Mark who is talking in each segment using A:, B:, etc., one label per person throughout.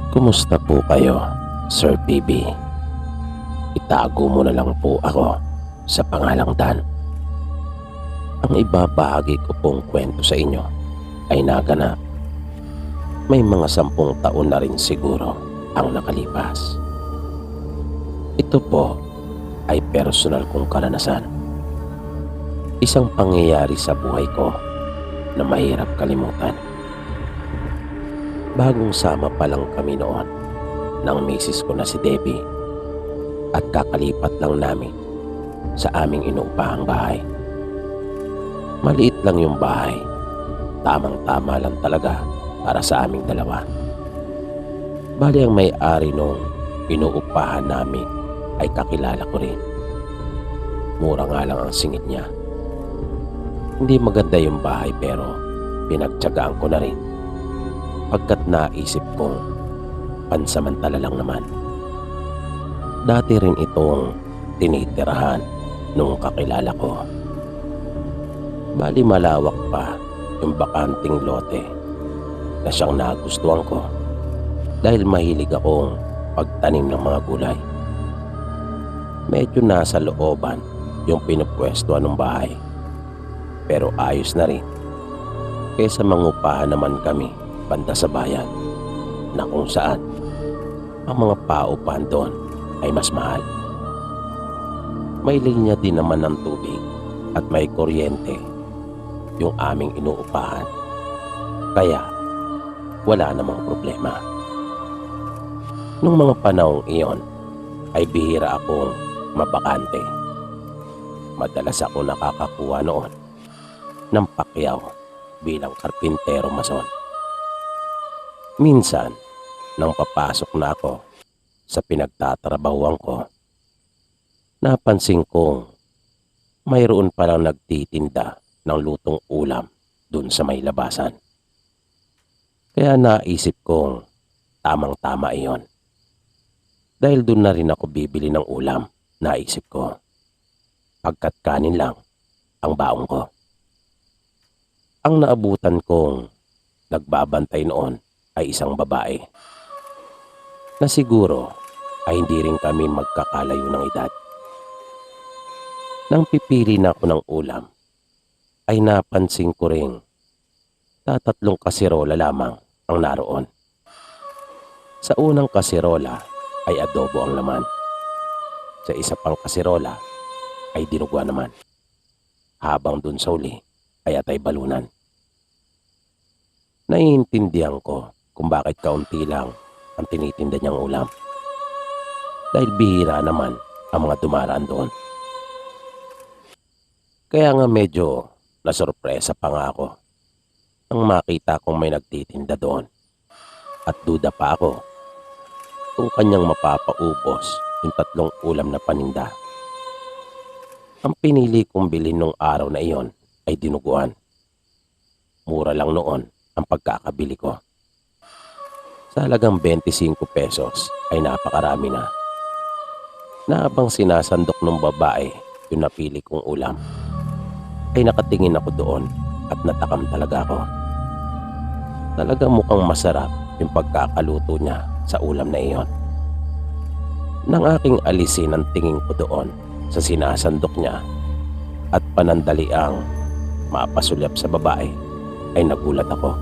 A: Kumusta po kayo, Sir PB? Itago mo na lang po ako sa pangalang Dan. Ang ibabahagi ko pong kwento sa inyo ay naganap. May mga 10 taon na rin siguro ang nakalipas. Ito po ay personal kong karanasan. Isang pangyayari sa buhay ko na mahirap kalimutan. Bagong sama pa lang kami noon ng misis ko na si Debbie at kakalipat lang namin sa aming inuupahang bahay. Maliit lang yung bahay, tamang-tama lang talaga para sa aming dalawa. Bali ang may-ari nung inuupahan namin ay kakilala ko rin. Mura nga lang ang singit niya. Hindi maganda yung bahay pero pinagtiyagaan ko na rin pagkat naisip kong pansamantala lang naman. Dati rin itong tinitirahan nung kakilala ko. Bali malawak pa yung bakanting lote na siyang nagustuhan ko dahil mahilig akong pagtanim ng mga gulay. Medyo nasa looban yung pinupwestuhan ng bahay pero ayos na rin kaysa mangupahan naman kami banda sa bayan na kung saan ang mga paupahan doon ay mas mahal. May linya din naman ng tubig at may kuryente yung aming inuupahan kaya wala namang problema. Nung mga panahong iyon ay bihira akong mabakante. Madalas ako nakakakuha noon ng pakyaw bilang karpintero mason. Minsan, nang papasok na ako sa pinagtatrabahuan ko, napansin kong mayroon palang nagtitinda ng lutong ulam dun sa may labasan. Kaya naisip kong tamang-tama iyon. Dahil dun na rin ako bibili ng ulam, naisip ko. Pagkat kanin lang ang baong ko. Ang naabutan kong nagbabantay noon ay isang babae na siguro ay hindi rin kami magkakalayo ng edad. Nang pipili na ako ng ulam, ay napansin ko ring 3 kasirola lamang ang naroon. Sa unang kasirola ay adobo ang laman. Sa isa pang kasirola ay dinuguan naman. Habang dun sa uli ay atay balunan. Naiintindihan ko kung bakit kaunti lang ang tinitinda niyang ulam. Dahil bihira naman ang mga dumaraan doon. Kaya nga medyo nasurpresa pa nga ako nang makita kong may nagtitinda doon. At duda pa ako kung kanyang mapapaubos yung 3 ulam na paninda. Ang pinili kong bilhin nung araw na iyon ay dinuguan. Mura lang noon ang pagkakabili ko. Sa halagang 25 pesos ay napakarami na. Na habang sinasandok ng babae yung napili kong ulam, ay nakatingin ako doon at natakam talaga ako. Talagang mukhang masarap yung pagkakaluto niya sa ulam na iyon. Nang aking alisin ang tingin ko doon sa sinasandok niya at panandaliang mapasulyap sa babae, ay nagulat ako.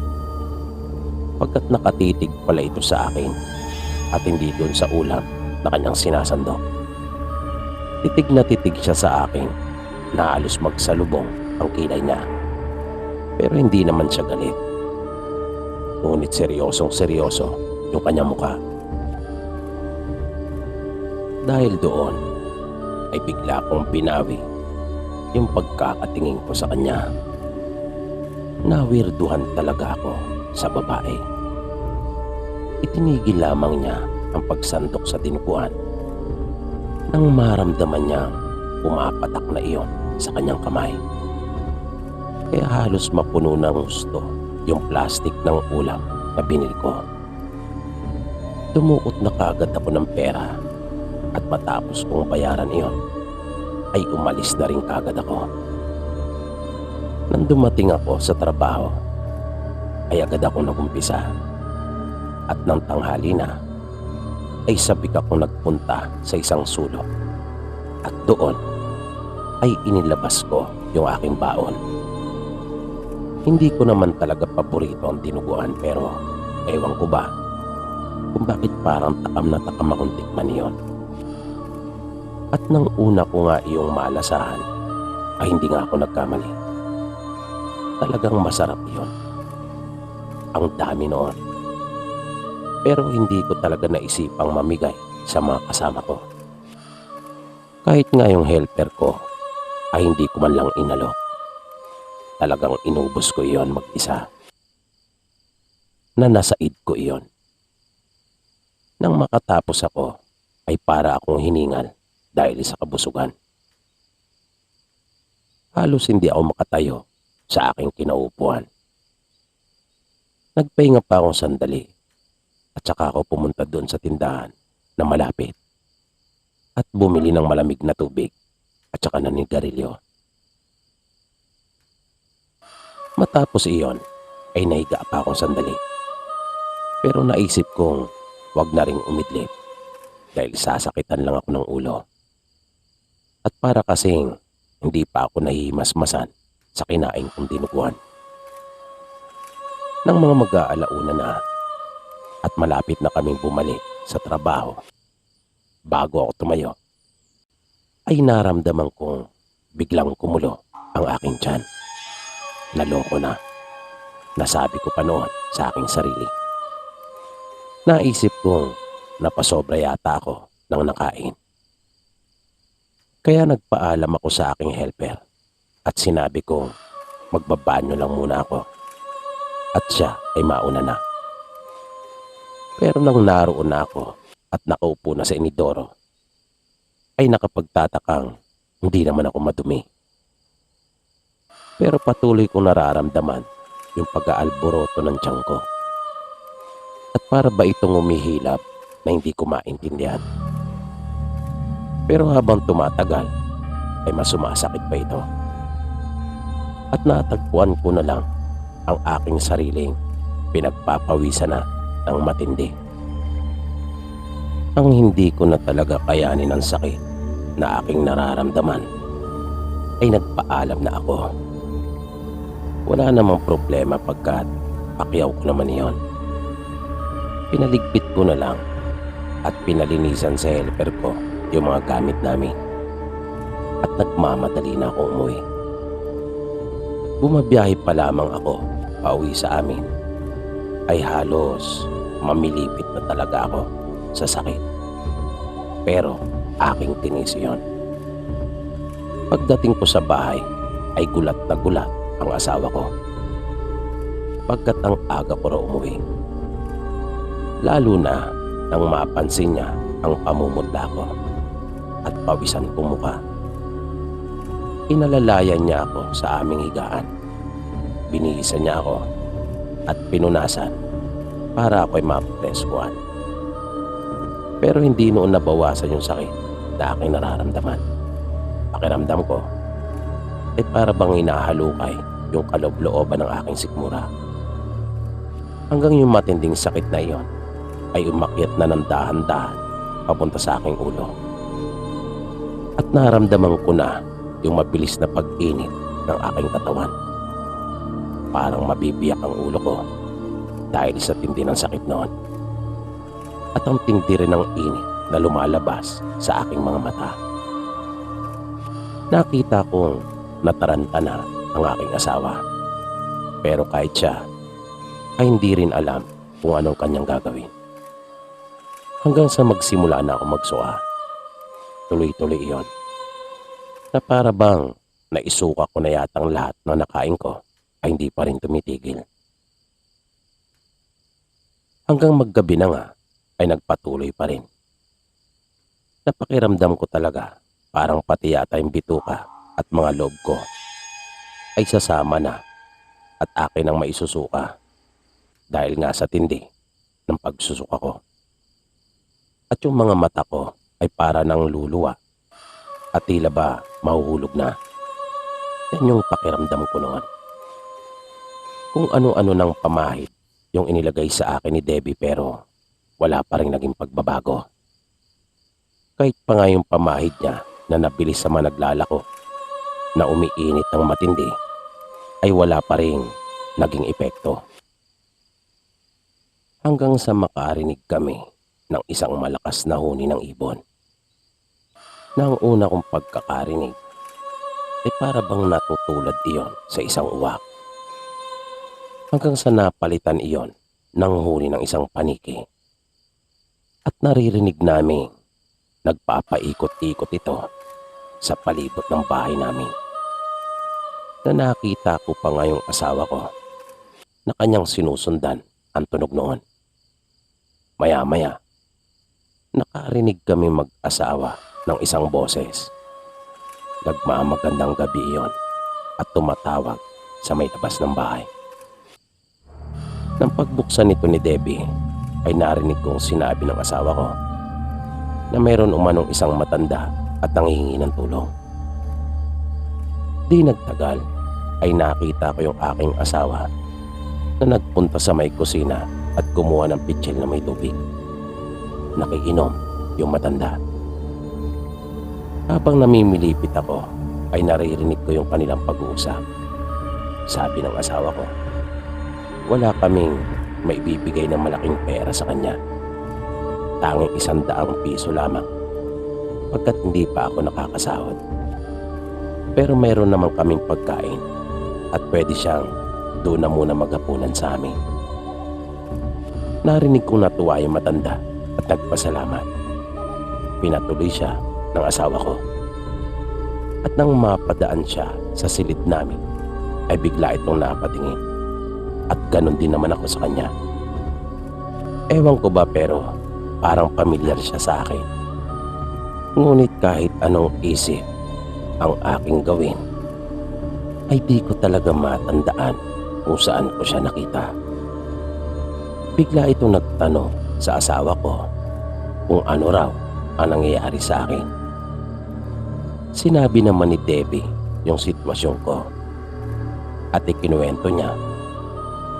A: Pagkat nakatitig pala ito sa akin at hindi doon sa ulam na kanyang sinasandok. Titig na titig siya sa akin na halos magsalubong ang kilay niya. Pero hindi naman siya galit. Ngunit seryosong seryoso yung kanyang mukha. Dahil doon ay bigla kong binawi yung pagkakatingin ko sa kanya. Nawirduhan talaga ako sa babae. Itinigil lamang niya ang pagsandok sa dinuguan nang maramdaman niyang pumapatak na iyon sa kanyang kamay. Kaya halos mapuno ng gusto yung plastic ng ulam na binili ko. Dumukot na kaagad ako ng pera at matapos kong bayaran iyon ay umalis na rin kaagad ako. Nang dumating ako sa trabaho ay agad ako nagumpisa at nang tanghali na ay sabik ako nagpunta sa isang sulok at doon ay inilabas ko yung aking baon. Hindi ko naman talaga paborito ang dinuguan pero ewan ko ba kung bakit parang takam na takam akong tikman yun. At nang una ko nga iyong malasahan ay hindi nga ako nagkamali. Talagang masarap yun. Ang dami noon. Pero hindi ko talaga naisipang mamigay sa mga kasama ko. Kahit nga yung helper ko ay hindi ko man lang inalok. Talagang inubos ko iyon mag-isa. Nanasaid ko iyon. Nang makatapos ako ay para akong hiningal dahil sa kabusugan. Halos hindi ako makatayo sa aking kinaupuan. Nagpahinga pa akong sandali at saka ako pumunta doon sa tindahan na malapit at bumili ng malamig na tubig at saka ng nigarilyo. Matapos iyon ay nahiga pa akong sandali. Pero naisip kong wag na ring umidlip dahil sasakitan lang ako ng ulo. At para kasing hindi pa ako nahihimasmasan sa kinain kong dinuguan. Nang mga mag-aalauna na at malapit na kaming bumalik sa trabaho, bago ako tumayo, ay naramdaman kong biglang kumulo ang aking tiyan. Naloko na. Nasabi ko pa noon sa aking sarili. Naisip kong napasobra yata ako ng nakain. Kaya nagpaalam ako sa aking helper at sinabi kong magbabanyo lang muna ako at siya ay mauna na. Pero nang naroon na ako at nakaupo na sa inidoro, ay nakapagtatakang hindi naman ako madumi. Pero patuloy kong nararamdaman yung pag-aalboroto ng tiyan ko. At para ba itong umihilab na hindi ko maintindihan. Pero habang tumatagal ay mas sumasakit pa ito. At natagpuan ko na lang ang aking sariling pinagpapawisan na ng matindi. Ang hindi ko na talaga kayanin ang sakit na aking nararamdaman ay nagpaalam na ako. Wala namang problema pagkat pakyaw ko naman iyon. Pinaligpit ko na lang at pinalinisan sa helper ko yung mga gamit namin at nagmamadali na akong umuwi. Bumabiyahe pa lamang ako pauwi sa amin ay halos mamilipit na talaga ako sa sakit. Pero aking tinis yun. Pagdating ko sa bahay ay gulat na gulat ang asawa ko pagkat ang aga ko raw umuwi. Lalo na nang mapansin niya ang pamumutla ko at pawisan kong mukha. Inalalayan niya ako sa aming higaan. Binihisan niya ako at pinunasan para ako'y mapreskuhan. Pero hindi noon nabawasan yung sakit na aking nararamdaman. Pakiramdam ko ay para bang inahalukay yung kaloob-looban ng aking sikmura. Hanggang yung matinding sakit na iyon ay umakyat na ng dahan-dahan papunta sa aking ulo. At naramdaman ko na yung mabilis na pag-init ng aking katawan. Parang mabibiyak ang ulo ko dahil sa tindi ng sakit noon. At ang tindi rin ng init na lumalabas sa aking mga mata. Nakita kong nataranta na ang aking asawa. Pero kahit siya ay hindi rin alam kung anong kanyang gagawin. Hanggang sa magsimula na ako magsuka. Tuloy-tuloy iyon. Na para bang naisuka ko na yatang lahat na nakain ko ay hindi pa rin tumitigil. Hanggang maggabi na nga ay nagpatuloy pa rin. Napakiramdam ko talaga parang pati yata yung bituka at mga loob ko ay sasama na at akin ang maisusuka dahil nga sa tindi ng pagsusuka ko. At yung mga mata ko ay para ng luluwa at tila ba mahuhulog na. Yan yung pakiramdam ko noon. Kung ano-ano ng pamahid yung inilagay sa akin ni Debbie pero wala pa rin naging pagbabago. Kahit pa nga yung pamahid niya na nabilis sa managlalako na umiinit ng matindi ay wala pa rin naging epekto. Hanggang sa makarinig kami ng isang malakas na huni ng ibon. Na ang una kong pagkakarinig ay para bang natutulad iyon sa isang uwak. Hanggang sa napalitan iyon ng huni ng isang paniki. At naririnig namin nagpapaikot-ikot ito sa palibot ng bahay namin. Na nakita ko pa nga yung asawa ko na kanyang sinusundan ang tunog noon. Maya-maya, nakarinig kami mag-asawa ng isang boses. Nagmamagandang gabi iyon at tumatawag sa may labas ng bahay. Nang pagbuksan nito ni Debbie ay narinig kong sinabi ng asawa ko na mayroon umanong isang matanda at nanghihingi ng tulong. Di nagtagal ay nakita ko yung aking asawa na nagpunta sa may kusina at kumuha ng pitsil na may tubig. Nakiinom yung matanda. Habang namimilipit ako ay naririnig ko yung kanilang pag-uusap. Sabi ng asawa ko, wala kaming maibibigay ng malaking pera sa kanya. Tanging 100 piso lamang pagkat hindi pa ako nakakasahod. Pero meron naman kaming pagkain at pwede siyang doon na muna maghapunan sa amin. Narinig kong natuwa yung matanda at nagpasalamat. Pinatuloy siya ng asawa ko. At nang mapadaan siya sa silid namin ay bigla itong napatingin. At ganun din naman ako sa kanya. Ewan ko ba pero parang pamilyar siya sa akin. Ngunit kahit anong isip ang aking gawin ay di ko talaga matandaan kung saan ko siya nakita. Bigla itong nagtanong sa asawa ko kung ano raw ang nangyayari sa akin. Sinabi naman ni Debbie yung sitwasyon ko at ikinuwento niya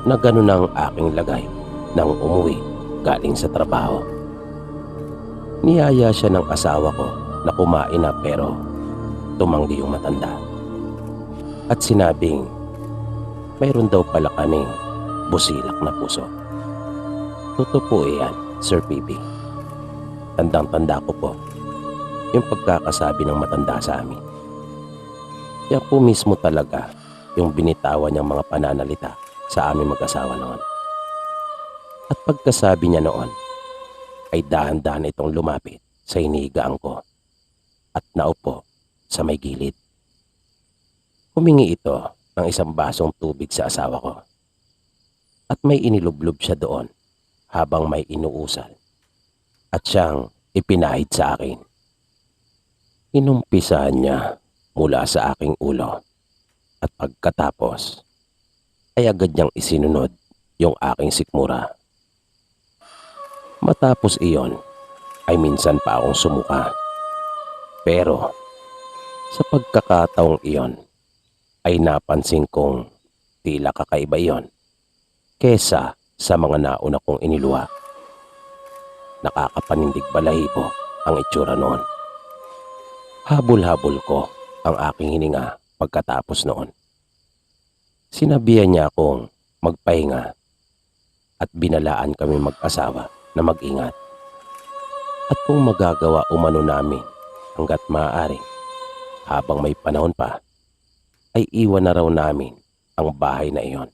A: na gano'n ang aking lagay nang umuwi galing sa trabaho. Niyaya siya ng asawa ko na kumain na pero tumanggi yung matanda. At sinabing mayroon daw pala kaming busilak na puso. Totoo po yan, Sir PB. Tandang-tanda ko po yung pagkakasabi ng matanda sa amin. Kaya po mismo talaga yung binitawan niyang mga pananalita sa aming mag-asawa noon. At pagkasabi niya noon, ay dahan-dahan itong lumapit sa hinihigaan ko at naupo sa may gilid. Humingi ito ng isang basong tubig sa asawa ko at may inilublob siya doon habang may inuusal at siyang ipinahid sa akin. Inumpisahan niya mula sa aking ulo at pagkatapos ay agad niyang isinunod yung aking sikmura. Matapos iyon ay minsan pa akong sumuka. Pero sa pagkakataong iyon ay napansin kong tila kakaiba iyon kesa sa mga nauna kong iniluwa. Nakakapanindig balahibo ang itsura noon. Habol-habol ko ang aking hininga pagkatapos noon. Sinabihan niya akong magpahinga at binalaan kami mag-asawa na mag-ingat. At kung magagawa umano namin hanggat maaari habang may panahon pa, ay iwan na raw namin ang bahay na iyon.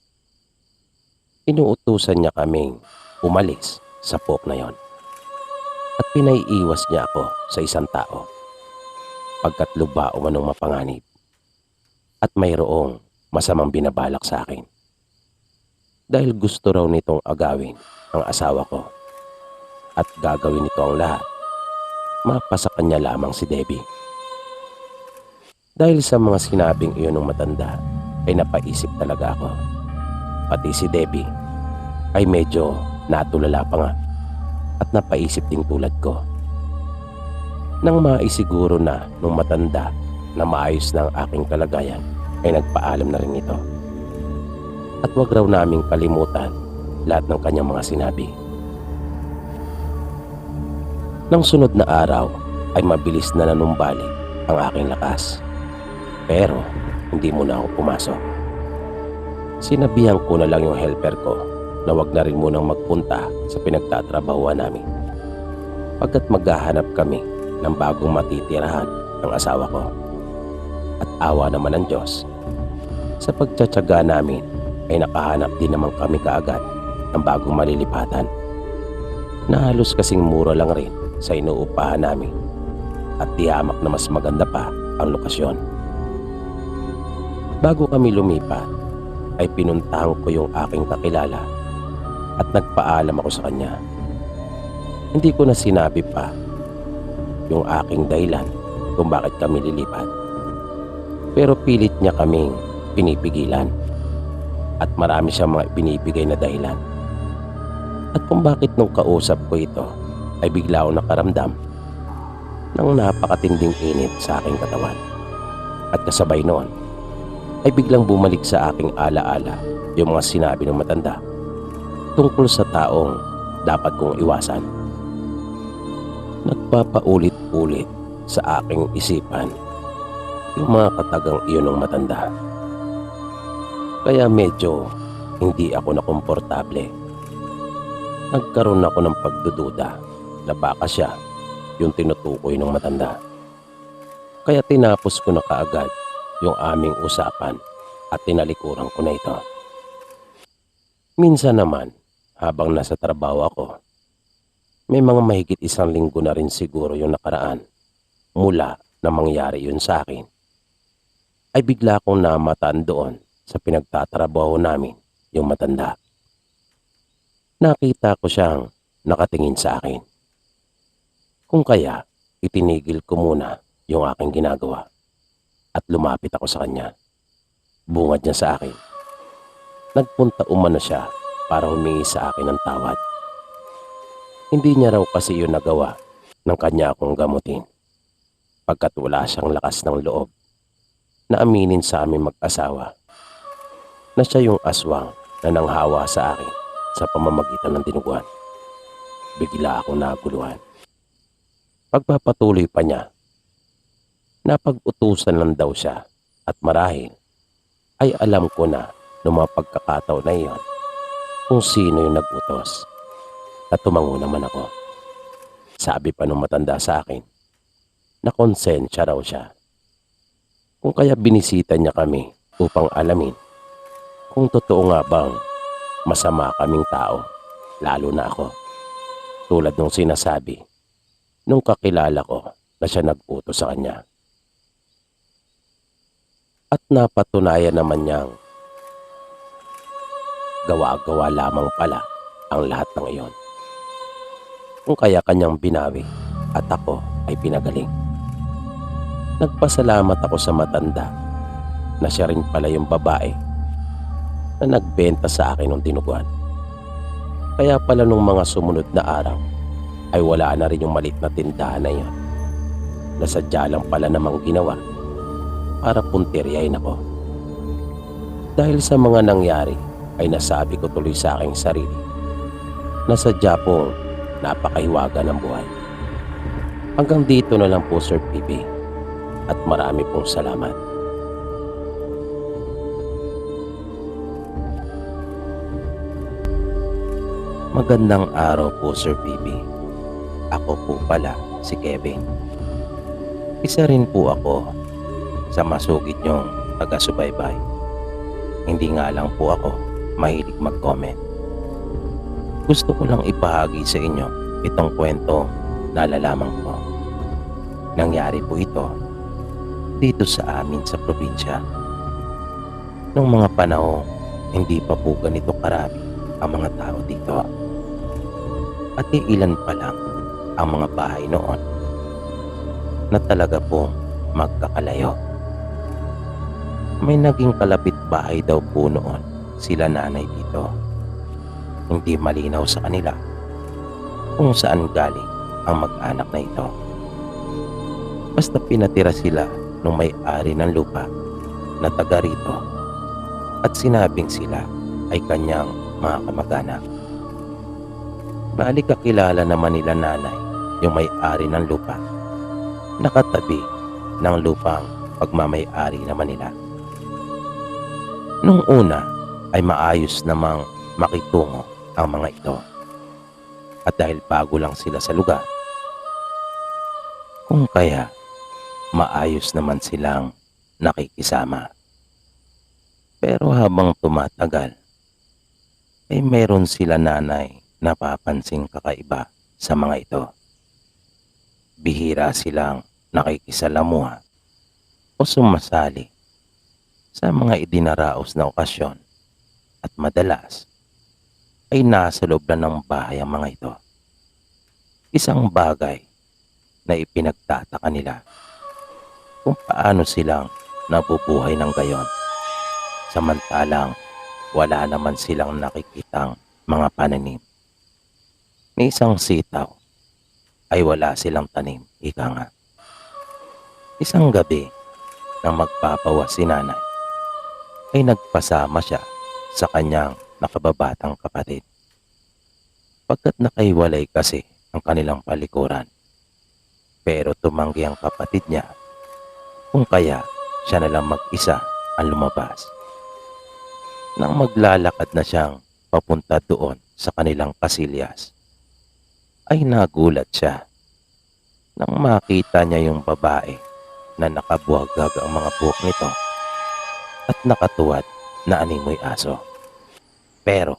A: Inuutusan niya kaming umalis sa pok na iyon. At pinaiiwas niya ako sa isang tao pagkat luba umanong mapanganib at mayroong masamang binabalak sa akin. Dahil gusto raw nitong agawin ang asawa ko at gagawin nito ang lahat, mapasa kanya lamang si Debbie. Dahil sa mga sinabing iyon ng matanda ay napaisip talaga ako. Pati si Debbie ay medyo natulala pa nga at napaisip din tulad ko. Nang maisiguro na nung matanda na maayos na ang aking kalagayan ay nagpaalam na rin ito. At wag raw naming kalimutan lahat ng kanyang mga sinabi. Nang sunod na araw ay mabilis na nanumbalik ang aking lakas. Pero hindi muna ako pumasok. Sinabihan ko na lang yung helper ko na wag na rin munang magpunta sa pinagtatrabahuan namin. Pagkat maghahanap kami ng bagong matitirahan ng asawa ko. At awa naman ng Diyos, sa pagtsatsaga namin ay nakahanap din naman kami kaagad ng bagong malilipatan na halos kasing mura lang rin sa inuupahan namin at tiyamak na mas maganda pa ang lokasyon. Bago kami lumipat ay pinuntahan ko yung aking kakilala at nagpaalam ako sa kanya. Hindi ko na sinabi pa yung aking dahilan kung bakit kami lilipat. Pero pilit niya kaming pinipigilan at marami siyang mga binibigay na dahilan. At kung bakit nung kausap ko ito ay bigla akong nakaramdam ng napakatinding init sa aking katawan. At kasabay noon ay biglang bumalik sa aking alaala yung mga sinabi ng matanda tungkol sa taong dapat kong iwasan. Nagpapaulit-ulit sa aking isipan yung mga katagang iyon ng matanda. Kaya medyo hindi ako nakomportable. Nagkaroon ako ng pagdududa na baka siya yung tinutukoy ng matanda. Kaya tinapos ko na kaagad yung aming usapan at tinalikuran ko na ito. Minsan naman, habang nasa trabaho ako, may mga mahigit 1 linggo na rin siguro yung nakaraan mula na mangyari yun sa akin, ay bigla akong namataan doon sa pinagtatrabaho namin yung matanda. Nakita ko siyang nakatingin sa akin. Kung kaya, itinigil ko muna yung aking ginagawa at lumapit ako sa kanya. Bungad niya sa akin. Nagpunta umano siya para humingi sa akin ng tawad. Hindi niya raw kasi yun nagawa ng kanya akong gamutin pagkat wala siyang lakas ng loob na aminin sa aming mag-asawa na siya yung aswang na nanghawa sa akin sa pamamagitan ng dinuguan. Bigla akong naguluhan. Pagpapatuloy pa niya, napag-utusan lang daw siya at marahil ay alam ko na noong mga pagkakataon na iyon kung sino yung nag-utos. At tumango naman ako. Sabi pa nung matanda sa akin na konsensya raw siya. Kung kaya binisita niya kami upang alamin kung totoo nga bang masama kaming tao, lalo na ako. Tulad nung sinasabi nung kakilala ko na siya nag-utos sa kanya. At napatunayan naman niyang gawa-gawa lamang pala ang lahat ng iyon. Kung kaya kanyang binawi at ako ay pinagaling. Nagpasalamat ako sa matanda na siya rin pala yung babae na nagbenta sa akin ng dinuguan. Kaya pala nung mga sumunod na araw ay wala na rin yung maliit na tindahan na yun na sadya lang pala namang ginawa para puntiryahin ako. Dahil sa mga nangyari ay nasabi ko tuloy sa aking sarili na sadya pong napakahiwaga ng buhay. Hanggang dito na lang po, Sir PB, at marami pong salamat. Magandang araw po, Sir PB. Ako po pala si Kevin. Isa rin po ako sa masugid niyong taga-subaybay. Hindi nga lang po ako mahilig mag-comment. Gusto ko lang ipahagi sa inyo itong kwento na nalalaman ko. Nangyari po ito dito sa amin sa probinsya. Noong mga panahon, hindi pa po ganito karami ang mga tao dito. At ilan pa lang ang mga bahay noon na talaga po magkakalayo. May naging kalapit bahay daw po noon sila nanay dito. Hindi malinaw sa kanila kung saan galing ang mag-anak na ito. Basta pinatira sila nung may-ari ng lupa na taga rito at sinabing sila ay kanyang mga kamag-anak. Balik kakilala naman nila nanay yung may-ari ng lupa, nakatabi ng lupang pagmamay-ari naman nila. Nung una ay maayos namang makitungo ang mga ito. At dahil bago lang sila sa lugar, kung kaya maayos naman silang nakikisama. Pero habang tumatagal, ay meron sila nanay napapansing kakaiba sa mga ito. Bihira silang nakikisalamuha o sumasali sa mga idinaraos na okasyon at madalas ay nasa loob na ng bahay ang mga ito. Isang bagay na ipinagtataka nila kung paano silang nabubuhay ng gayon. Samantalang wala naman silang nakikitang mga pananim. Ni isang sitaw ay wala silang tanim, ika nga. Isang gabi na magpapawa si nanay ay nagpasama siya sa kanyang nakababatang kapatid. Pagkat nakaiwalay kasi ang kanilang palikuran. Pero tumanggi ang kapatid niya kung kaya siya na lang mag-isa ang lumabas. Nang maglalakad na siyang papunta doon sa kanilang kasilyas, ay nagulat siya nang makita niya yung babae na nakabuhagag ang mga buhok nito at nakatuwad na animoy aso. Pero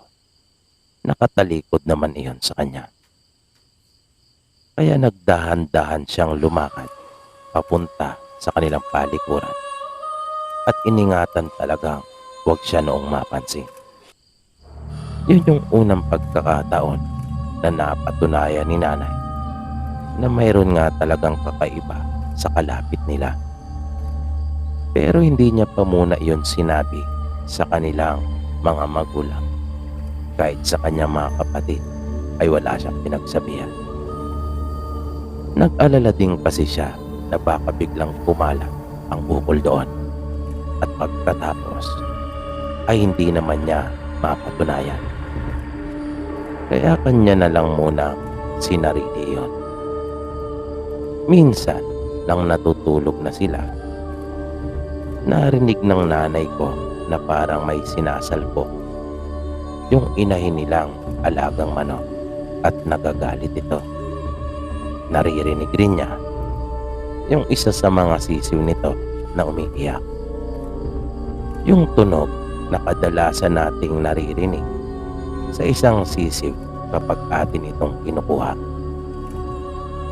A: nakatalikod naman iyon sa kanya. Kaya nagdahan-dahan siyang lumakad papunta sa kanilang palikuran at iningatan talagang huwag siya noong mapansin. Yun yung unang pagkakataon na napatunayan ni nanay na mayroon nga talagang kakaiba sa kalapit nila. Pero hindi niya pa muna iyon sinabi sa kanilang mga magulang. Kahit sa kanyang mga kapatid ay wala siyang pinagsabihan. Nag-alala din kasi siya na baka biglang pumalag ang bukol doon at pagkatapos ay hindi naman niya mapatunayan. Kaya kanya na lang muna sinarili yun. Minsan nang natutulog na sila, narinig ng nanay ko na parang may sinasalpo yung inahin nilang alagang manok at nagagalit ito. Naririnig rin niya yung isa sa mga sisiw nito na umiiyak. Yung tunog na kadalasan nating naririnig sa isang sisiw kapag atin itong kinukuha.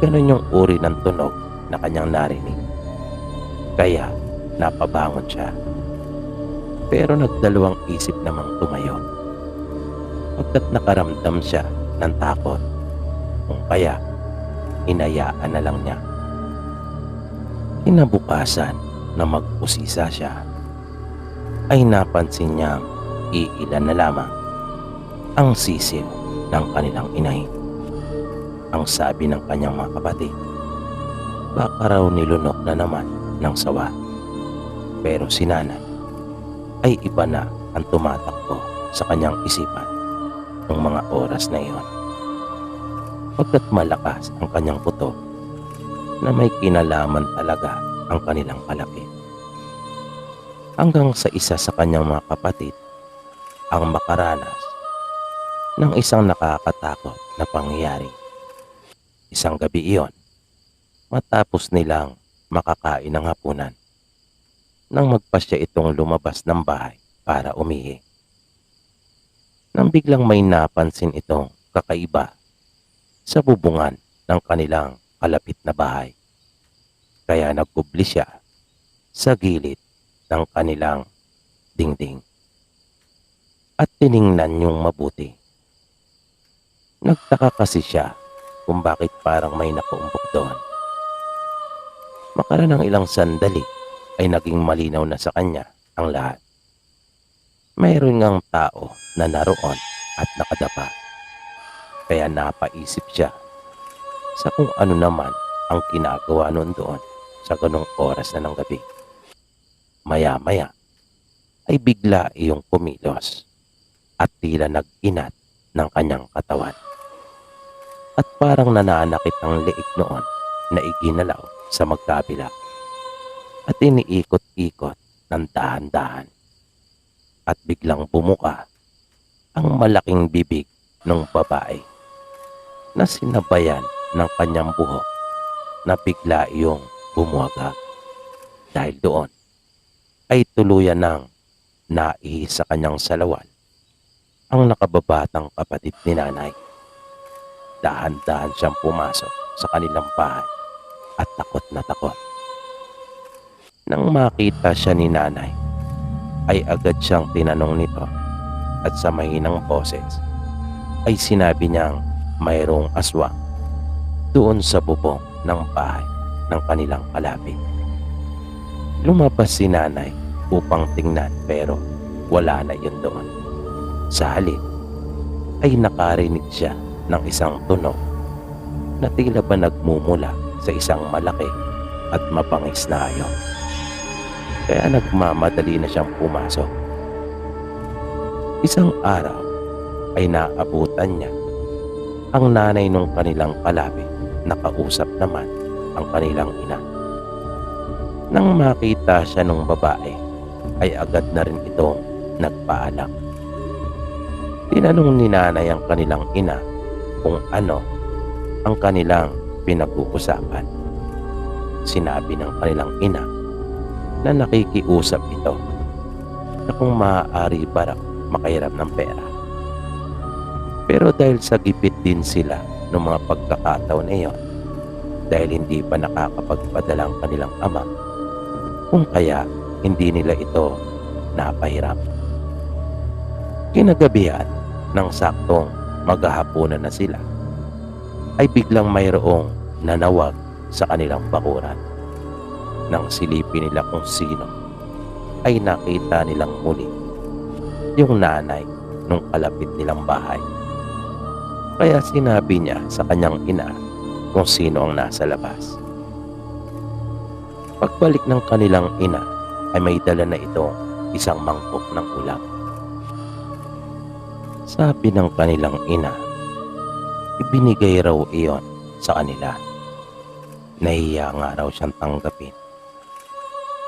A: Ganon yung uri ng tunog na kanyang narinig. Kaya napabangon siya. Pero nagdalawang isip namang tumayo. Pagkat nakaramdam siya ng takot, kung kaya hinayaan na lang niya. Kinabukasan na mag-usisa siya, ay napansin niyang iilan na lamang ang sisiw ng kanilang inahin. Ang sabi ng kanyang mga kapatid, baka raw nilunok na naman ng sawa. Pero si nanay ay iba na ang tumatakbo sa kanyang isipan ng mga oras na iyon. Pagkat malakas ang kanyang puto na may kinalaman talaga ang kanilang kalapit. Hanggang sa isa sa kanyang mga kapatid ang makaranas ng isang nakakatakot na pangyayari. Isang gabi iyon, matapos nilang makakain ng hapunan, nang magpasya itong lumabas ng bahay para umihi. Nang biglang may napansin itong kakaiba sa bubungan ng kanilang kalapit na bahay. Kaya nagkubli siya sa gilid ng kanilang dingding at tiningnan yung mabuti. Nagtaka kasi siya kung bakit parang may nakaumpok doon. Makara ng ilang sandali ay naging malinaw na sa kanya ang lahat. Mayroon ngang tao na naroon at nakadapa. Kaya napaisip siya sa kung ano naman ang ginagawa noon doon sa ganong oras na ng gabi. Maya-maya ay bigla iyong kumilos at tila nag-inat ng kanyang katawan. At parang nananakit ang leeg noon na iginalaw sa magkabila at iniikot-ikot ng dahan-dahan. At biglang bumuka ang malaking bibig ng babae na sinabayan ng kanyang buhok na bigla iyong bumuwagag. Dahil doon ay tuluyan ng naihis sa kanyang salawan ang nakababatang kapatid ni nanay. Dahan-dahan siyang pumasok sa kanilang bahay at takot na takot. Nang makita siya ni nanay, ay agad siyang tinanong nito at sa mahinang boses ay sinabi niyang mayroong aswang doon sa bubong ng bahay ng kanilang kalapit. Lumabas si nanay upang tingnan pero wala na yun doon. Sa halip ay nakarinig siya ng isang tunog na tila ba nagmumula sa isang malaki at mapangis na hayop. Kaya nagmamadali na siyang pumasok. Isang araw ay naabutan niya ang nanay nung kanilang kalapit na kausap naman ang kanilang ina. Nang makita siya ng babae ay agad na rin itong nagpaalam. Tinanong ni nanay ang kanilang ina kung ano ang kanilang pinag-uusapan. Sinabi ng kanilang ina na nakikiusap ito na kung maaari ba raw makahiram ng pera. Pero dahil sa gipit din sila ng mga pagkakataon na iyon, dahil hindi pa nakakapagpadala ang kanilang ama, kung kaya hindi nila ito napahiram. Kinagabihan ng saktong maghahapunan na sila, ay biglang mayroong nanawag sa kanilang bakuran. Nang silipin nila kung sino, ay nakita nilang muli yung nanay nung kalapit nilang bahay. Kaya sinabi niya sa kanyang ina kung sino ang nasa labas. Pagbalik ng kanilang ina ay may dala na itong isang mangkok ng ulam. Sabi ng kanilang ina, ibinigay raw iyon sa kanila. Nahiya nga raw siyang tanggapin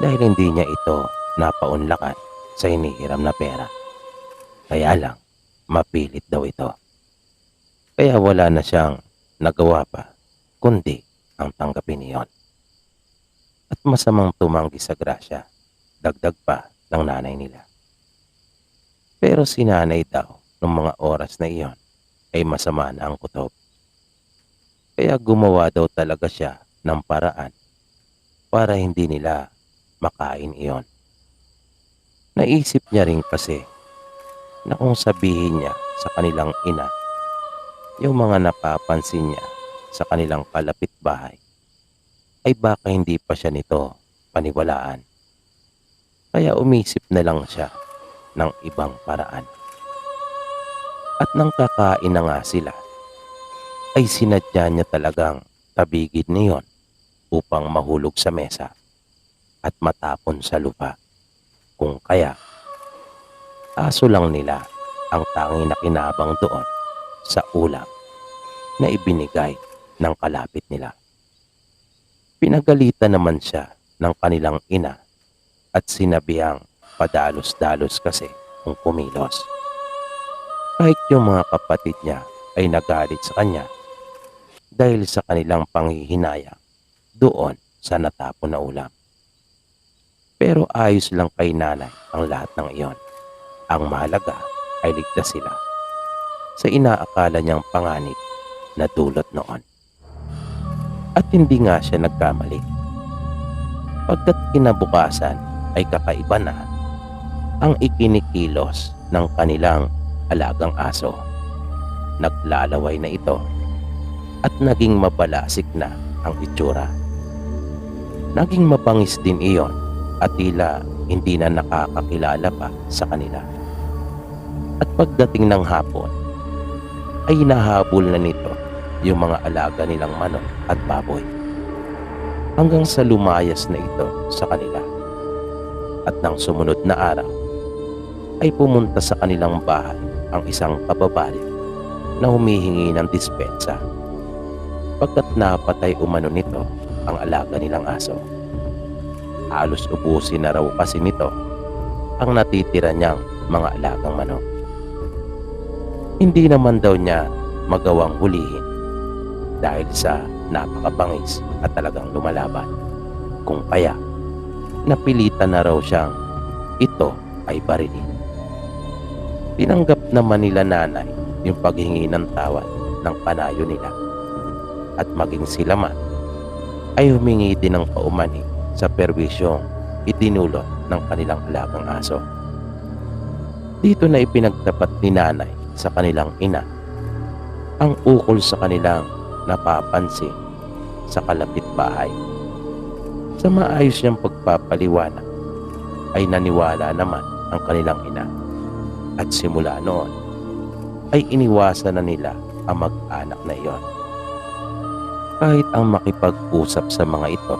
A: dahil hindi niya ito napaunlakan sa hinihiram na pera. Kaya lang, mapilit daw ito. Kaya wala na siyang nagawa pa kundi ang tanggapin iyon. At masamang tumanggi sa grasya, dagdag pa ng nanay nila. Pero si nanay daw nung mga oras na iyon ay masama na ang kutob. Kaya gumawa daw talaga siya ng paraan para hindi nila makain iyon. Naisip niya rin kasi na kung sabihin niya sa kanilang ina yung mga napapansin niya sa kanilang kalapit bahay, ay baka hindi pa siya nito paniwalaan. Kaya umisip na lang siya ng ibang paraan. At nang kakain na nga sila, ay sinadya niya talagang tabigid niyon upang mahulog sa mesa at matapon sa lupa. Kung kaya, aso lang nila ang tanging nakinabang doon sa ulam na ibinigay ng kalapit nila. Pinagalitan naman siya ng kanilang ina at sinabihang padalos-dalos kasi kung kumilos. Kahit yung mga kapatid niya ay nagalit sa kanya dahil sa kanilang panghihinayang doon sa natapon na ulam. Pero ayos lang kay nanay ang lahat ng iyon. Ang mahalaga ay ligtas sila sa inaakala niyang panganib na dulot noon. At hindi nga siya nagkamali. Pagkat kinabukasan ay kakaiba na ang ikinikilos ng kanilang alagang aso. Naglalaway na ito at naging mabalasik na ang itsura. Naging mapangis din iyon at tila hindi na nakakakilala pa sa kanila. At pagdating ng hapon, ay hinahabol na nito yung mga alaga nilang manok at baboy. Hanggang sa lumayas na ito sa kanila. At nang sumunod na araw, ay pumunta sa kanilang bahay ang isang kababae na humihingi ng dispensa. Pagkat napatay umano nito ang alaga nilang aso. Halos ubusin na raw kasi nito ang natitira niyang mga alagang manok. Hindi naman daw niya magawang hulihin dahil sa napakabangis at talagang lumalaban. Kung kaya, napilitan na raw siyang ito ay barilin. Tinanggap naman nila nanay yung paghingi ng tawad ng panayo nila. At maging sila man ay humingi din ng paumani sa perwisyong itinulot ng kanilang alagang aso. Dito na ipinagtapat ni nanay sa kanilang ina ang ukol sa kanilang napapansin sa kalapit bahay. Sa maayos niyang pagpapaliwanag ay naniwala naman ang kanilang ina at simula noon ay iniwasan na nila ang mag-anak na iyon. Kahit ang makipag-usap sa mga ito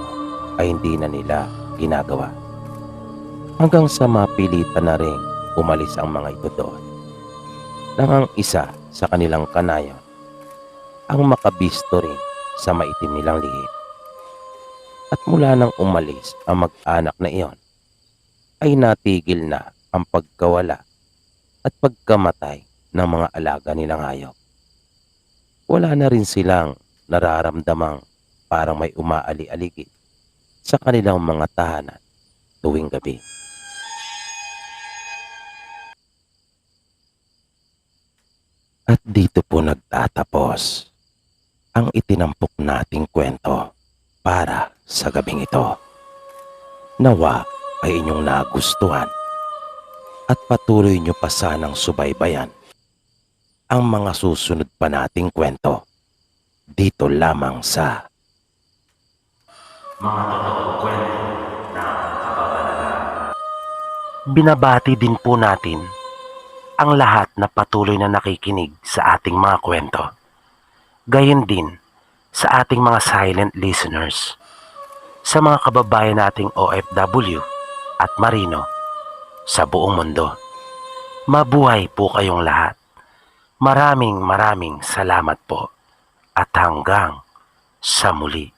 A: ay hindi na nila ginagawa. Hanggang sa mapilitan na rin umalis ang mga ito doon. Nang ang isa sa kanilang kanayon ang makabisto rin sa maitim nilang lihim. At mula nang umalis ang mag-anak na iyon, ay natigil na ang pagkawala at pagkamatay ng mga alaga nilang hayop. Wala na rin silang nararamdamang parang may umaali-aligid sa kanilang mga tahanan tuwing gabi. At dito po nagtatapos ang itinampok nating kwento para sa gabing ito. Nawa ay inyong nagustuhan at patuloy nyo pa sanang subaybayan ang mga susunod pa nating kwento dito lamang sa Mga Totoong Kwento ng Kababalagan. Binabati din po natin ang lahat na patuloy na nakikinig sa ating mga kwento. Gayon din sa ating mga silent listeners, sa mga kababayan nating OFW at Marino sa buong mundo. Mabuhay po kayong lahat. Maraming salamat po at hanggang sa muli.